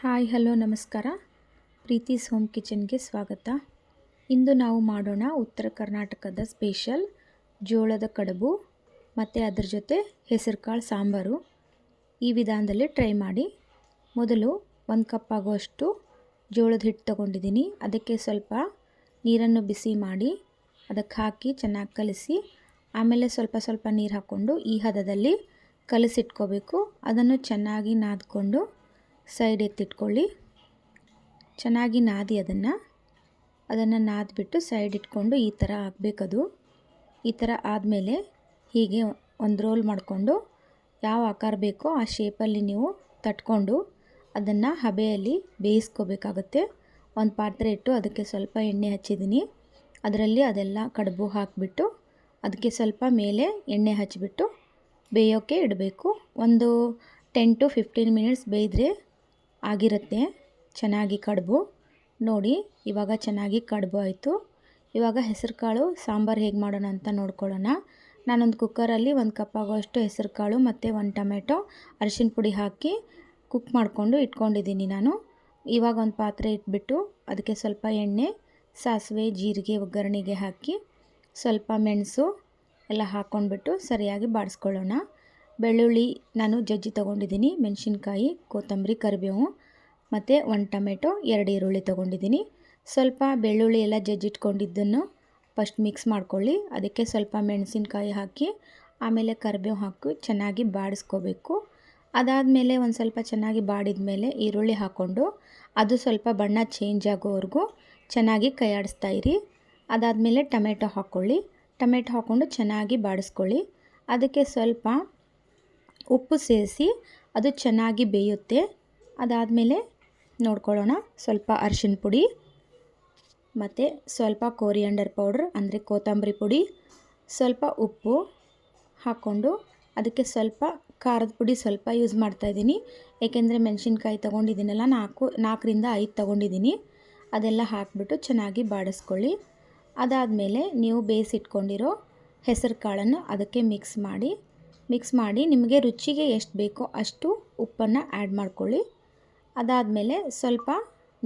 Hi hello ನಮಸ್ಕಾರ. ಪ್ರೀತೀಸ್ home ಕಿಚನ್ಗೆ ಸ್ವಾಗತ. ಇಂದು ನಾವು ಮಾಡೋಣ ಉತ್ತರ ಕರ್ನಾಟಕದ ಸ್ಪೆಷಲ್ ಜೋಳದ ಕಡುಬು ಮತ್ತು ಅದರ ಜೊತೆ ಹೆಸರುಕಾಳು ಸಾಂಬಾರು. ಈ ವಿಧಾನದಲ್ಲಿ ಟ್ರೈ ಮಾಡಿ. ಮೊದಲು 1 ಕಪ್ ಆಗುವಷ್ಟು ಜೋಳದ ಹಿಟ್ಟು ತೊಗೊಂಡಿದ್ದೀನಿ. ಅದಕ್ಕೆ ಸ್ವಲ್ಪ ನೀರನ್ನು ಬಿಸಿ ಮಾಡಿ ಅದಕ್ಕೆ ಹಾಕಿ ಚೆನ್ನಾಗಿ ಕಲಸಿ, ಆಮೇಲೆ ಸ್ವಲ್ಪ ಸ್ವಲ್ಪ ನೀರು ಹಾಕ್ಕೊಂಡು ಈ ಹದದಲ್ಲಿ ಕಲಸಿಟ್ಕೋಬೇಕು. ಅದನ್ನು ಚೆನ್ನಾಗಿ ನಾದ್ಕೊಂಡು ಸೈಡ್ ಎತ್ತಿಟ್ಕೊಳ್ಳಿ. ಚೆನ್ನಾಗಿ ನಾದಿ ಅದನ್ನು ನಾದ್ಬಿಟ್ಟು ಸೈಡ್ ಇಟ್ಕೊಂಡು ಈ ಥರ ಆಗಬೇಕದು. ಈ ಥರ ಆದಮೇಲೆ ಹೀಗೆ ಒಂದು ರೋಲ್ ಮಾಡಿಕೊಂಡು ಯಾವ ಆಕಾರ ಬೇಕೋ ಆ ಶೇಪಲ್ಲಿ ನೀವು ತಟ್ಕೊಂಡು ಅದನ್ನು ಹಬೆಯಲ್ಲಿ ಬೇಯಿಸ್ಕೋಬೇಕಾಗುತ್ತೆ. ಒಂದು ಪಾತ್ರೆ ಇಟ್ಟು ಅದಕ್ಕೆ ಸ್ವಲ್ಪ ಎಣ್ಣೆ ಹಚ್ಚಿದ್ದೀನಿ. ಅದರಲ್ಲಿ ಅದೆಲ್ಲ ಕಡುಬು ಹಾಕಿಬಿಟ್ಟು ಅದಕ್ಕೆ ಸ್ವಲ್ಪ ಮೇಲೆ ಎಣ್ಣೆ ಹಚ್ಚಿಬಿಟ್ಟು ಬೇಯೋಕ್ಕೆ ಇಡಬೇಕು. ಒಂದು 10 to 15 ಮಿನಿಟ್ಸ್ ಬೇಯಿದ್ರೆ ಆಗಿರುತ್ತೆ ಚೆನ್ನಾಗಿ ಕಡುಬು. ನೋಡಿ ಇವಾಗ ಚೆನ್ನಾಗಿ ಕಡುಬು ಆಯಿತು. ಇವಾಗ ಹೆಸರುಕಾಳು ಸಾಂಬಾರು ಹೇಗೆ ಮಾಡೋಣ ಅಂತ ನೋಡ್ಕೊಳ್ಳೋಣ. ನಾನೊಂದು ಕುಕ್ಕರಲ್ಲಿ 1 ಕಪ್ ಆಗೋಷ್ಟು ಹೆಸರುಕಾಳು ಮತ್ತು 1 ಟೊಮೆಟೊ ಅರಿಶಿನ ಪುಡಿ ಹಾಕಿ ಕುಕ್ ಮಾಡಿಕೊಂಡು ಇಟ್ಕೊಂಡಿದ್ದೀನಿ ನಾನು. ಇವಾಗ ಒಂದು ಪಾತ್ರೆ ಇಟ್ಬಿಟ್ಟು ಅದಕ್ಕೆ ಸ್ವಲ್ಪ ಎಣ್ಣೆ, ಸಾಸಿವೆ, ಜೀರಿಗೆ ಒಗ್ಗರಣೆಗೆ ಹಾಕಿ ಸ್ವಲ್ಪ ಮೆಣಸು ಎಲ್ಲ ಹಾಕ್ಕೊಂಡ್ಬಿಟ್ಟು ಸರಿಯಾಗಿ ಬಾಡಿಸ್ಕೊಳ್ಳೋಣ. ಬೆಳ್ಳುಳ್ಳಿ ನಾನು ಜಜ್ಜಿ ತೊಗೊಂಡಿದ್ದೀನಿ, ಮೆಣಸಿನ್ಕಾಯಿ, ಕೊತ್ತಂಬರಿ, ಕರಿಬೇವು ಮತ್ತು 1 ಟೊಮೆಟೊ, 2 ಈರುಳ್ಳಿ ತೊಗೊಂಡಿದ್ದೀನಿ. ಸ್ವಲ್ಪ ಬೆಳ್ಳುಳ್ಳಿ ಎಲ್ಲ ಜಜ್ಜಿಟ್ಕೊಂಡಿದ್ದನ್ನು ಫಸ್ಟ್ ಮಿಕ್ಸ್ ಮಾಡ್ಕೊಳ್ಳಿ. ಅದಕ್ಕೆ ಸ್ವಲ್ಪ ಮೆಣಸಿನ್ಕಾಯಿ ಹಾಕಿ ಆಮೇಲೆ ಕರಿಬೇವು ಹಾಕಿ ಚೆನ್ನಾಗಿ ಬಾಡಿಸ್ಕೋಬೇಕು. ಅದಾದಮೇಲೆ ಒಂದು ಸ್ವಲ್ಪ ಚೆನ್ನಾಗಿ ಬಾಡಿದ ಮೇಲೆ ಈರುಳ್ಳಿ ಹಾಕ್ಕೊಂಡು ಅದು ಸ್ವಲ್ಪ ಬಣ್ಣ ಚೇಂಜ್ ಆಗೋವರೆಗೂ ಚೆನ್ನಾಗಿ ಕೈ ಆಡಿಸ್ತಾ ಇರಿ. ಅದಾದಮೇಲೆ ಟೊಮೆಟೊ ಹಾಕ್ಕೊಳ್ಳಿ. ಟೊಮೆಟೊ ಹಾಕ್ಕೊಂಡು ಚೆನ್ನಾಗಿ ಬಾಡಿಸ್ಕೊಳ್ಳಿ. ಅದಕ್ಕೆ ಸ್ವಲ್ಪ ಉಪ್ಪು ಸೇರಿಸಿ ಅದು ಚೆನ್ನಾಗಿ ಬೇಯುತ್ತೆ. ಅದಾದಮೇಲೆ ನೋಡ್ಕೊಳ್ಳೋಣ, ಸ್ವಲ್ಪ ಅರಿಶಿನ ಪುಡಿ ಮತ್ತು ಸ್ವಲ್ಪ ಕೋರಿಯಾಂಡರ್ ಪೌಡ್ರ್ ಅಂದರೆ ಕೊತ್ತಂಬರಿ ಪುಡಿ, ಸ್ವಲ್ಪ ಉಪ್ಪು ಹಾಕ್ಕೊಂಡು ಅದಕ್ಕೆ ಸ್ವಲ್ಪ ಖಾರದ ಪುಡಿ ಸ್ವಲ್ಪ ಯೂಸ್ ಮಾಡ್ತಾಯಿದ್ದೀನಿ. ಏಕೆಂದರೆ ಮೆಣಸಿನ್ಕಾಯಿ ತೊಗೊಂಡಿದ್ದೀನಲ್ಲ 4ರಿಂದ 5 ತೊಗೊಂಡಿದ್ದೀನಿ. ಅದೆಲ್ಲ ಹಾಕಿಬಿಟ್ಟು ಚೆನ್ನಾಗಿ ಬಾಡಿಸ್ಕೊಳ್ಳಿ. ಅದಾದಮೇಲೆ ನೀವು ಬೇಯಿಸಿಟ್ಕೊಂಡಿರೋ ಹೆಸರು ಕಾಳನ್ನು ಅದಕ್ಕೆ ಮಿಕ್ಸ್ ಮಾಡಿ ನಿಮಗೆ ರುಚಿಗೆ ಎಷ್ಟು ಬೇಕೋ ಅಷ್ಟು ಉಪ್ಪನ್ನು ಆ್ಯಡ್ ಮಾಡ್ಕೊಳ್ಳಿ. ಅದಾದಮೇಲೆ ಸ್ವಲ್ಪ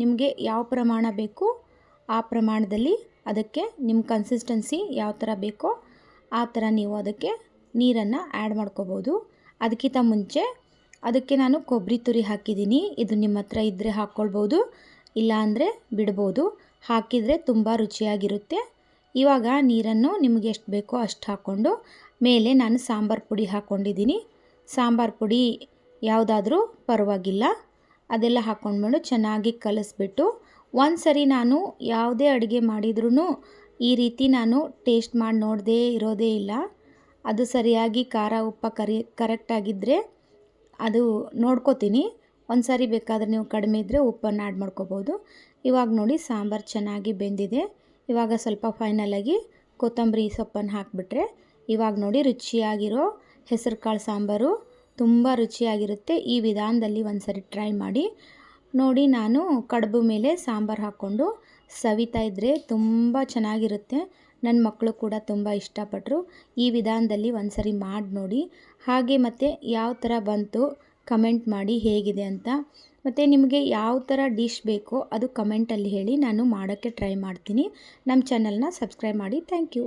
ನಿಮಗೆ ಯಾವ ಪ್ರಮಾಣ ಬೇಕು ಆ ಪ್ರಮಾಣದಲ್ಲಿ ಅದಕ್ಕೆ ನಿಮ್ಮ ಕನ್ಸಿಸ್ಟೆನ್ಸಿ ಯಾವ ಥರ ಬೇಕೋ ಆ ಥರ ನೀವು ಅದಕ್ಕೆ ನೀರನ್ನು ಆ್ಯಡ್ ಮಾಡ್ಕೋಬೋದು. ಅದಕ್ಕಿಂತ ಮುಂಚೆ ಅದಕ್ಕೆ ನಾನು ಕೊಬ್ಬರಿ ತುರಿ ಹಾಕಿದ್ದೀನಿ. ಇದು ನಿಮ್ಮ ಹತ್ರ ಇದ್ದರೆ ಹಾಕ್ಕೊಳ್ಬೋದು, ಇಲ್ಲಾಂದರೆ ಬಿಡ್ಬೋದು. ಹಾಕಿದರೆ ತುಂಬ ರುಚಿಯಾಗಿರುತ್ತೆ. ಇವಾಗ ನೀರನ್ನು ನಿಮಗೆ ಎಷ್ಟು ಬೇಕೋ ಅಷ್ಟು ಹಾಕ್ಕೊಂಡು ಮೇಲೆ ನಾನು ಸಾಂಬಾರು ಪುಡಿ ಹಾಕ್ಕೊಂಡಿದ್ದೀನಿ. ಸಾಂಬಾರು ಪುಡಿ ಯಾವುದಾದ್ರೂ ಪರವಾಗಿಲ್ಲ. ಅದೆಲ್ಲ ಹಾಕ್ಕೊಂಡ್ಬಿಟ್ಟು ಚೆನ್ನಾಗಿ ಕಲಿಸ್ಬಿಟ್ಟು ಒಂದು ಸರಿ ನಾನು ಯಾವುದೇ ಅಡುಗೆ ಮಾಡಿದ್ರೂ ಈ ರೀತಿ ನಾನು ಟೇಸ್ಟ್ ಮಾಡಿ ನೋಡದೇ ಇರೋದೇ ಇಲ್ಲ. ಅದು ಸರಿಯಾಗಿ ಖಾರ ಉಪ್ಪು ಕರೆಕ್ಟಾಗಿದ್ದರೆ ಅದು ನೋಡ್ಕೋತೀನಿ. ಒಂದು ಸಾರಿ ಬೇಕಾದರೆ ನೀವು ಕಡಿಮೆ ಇದ್ದರೆ ಉಪ್ಪನ್ನು ಆ್ಯಡ್ ಮಾಡ್ಕೋಬೋದು. ಇವಾಗ ನೋಡಿ ಸಾಂಬಾರು ಚೆನ್ನಾಗಿ ಬೆಂದಿದೆ. ಇವಾಗ ಸ್ವಲ್ಪ ಫೈನಲಾಗಿ ಕೊತ್ತಂಬರಿ ಸೊಪ್ಪನ್ನು ಹಾಕಿಬಿಟ್ರೆ ಇವಾಗ ನೋಡಿ ರುಚಿಯಾಗಿರೋ ಹೆಸರುಕಾಳು ಸಾಂಬಾರು ತುಂಬ ರುಚಿಯಾಗಿರುತ್ತೆ. ಈ ವಿಧಾನದಲ್ಲಿ ಒಂದು ಸರಿ ಟ್ರೈ ಮಾಡಿ ನೋಡಿ. ನಾನು ಕಡುಬು ಮೇಲೆ ಸಾಂಬಾರು ಹಾಕ್ಕೊಂಡು ಸವಿತಾ ಇದ್ದರೆ ತುಂಬ ಚೆನ್ನಾಗಿರುತ್ತೆ. ನನ್ನ ಮಕ್ಕಳು ಕೂಡ ತುಂಬ ಇಷ್ಟಪಟ್ಟರು. ಈ ವಿಧಾನದಲ್ಲಿ ಒಂದು ಸರಿ ಮಾಡಿ ನೋಡಿ. ಹಾಗೆ ಮತ್ತು ಯಾವ ಥರ ಬಂತು ಕಮೆಂಟ್ ಮಾಡಿ ಹೇಗಿದೆ ಅಂತ. ಮತ್ತು ನಿಮಗೆ ಯಾವ ಥರ ಡಿಶ್ ಬೇಕೋ ಅದು ಕಮೆಂಟಲ್ಲಿ ಹೇಳಿ, ನಾನು ಮಾಡೋಕ್ಕೆ ಟ್ರೈ ಮಾಡ್ತೀನಿ. ನಮ್ಮ ಚಾನಲ್ನ ಸಬ್ಸ್ಕ್ರೈಬ್ ಮಾಡಿ. Thank you.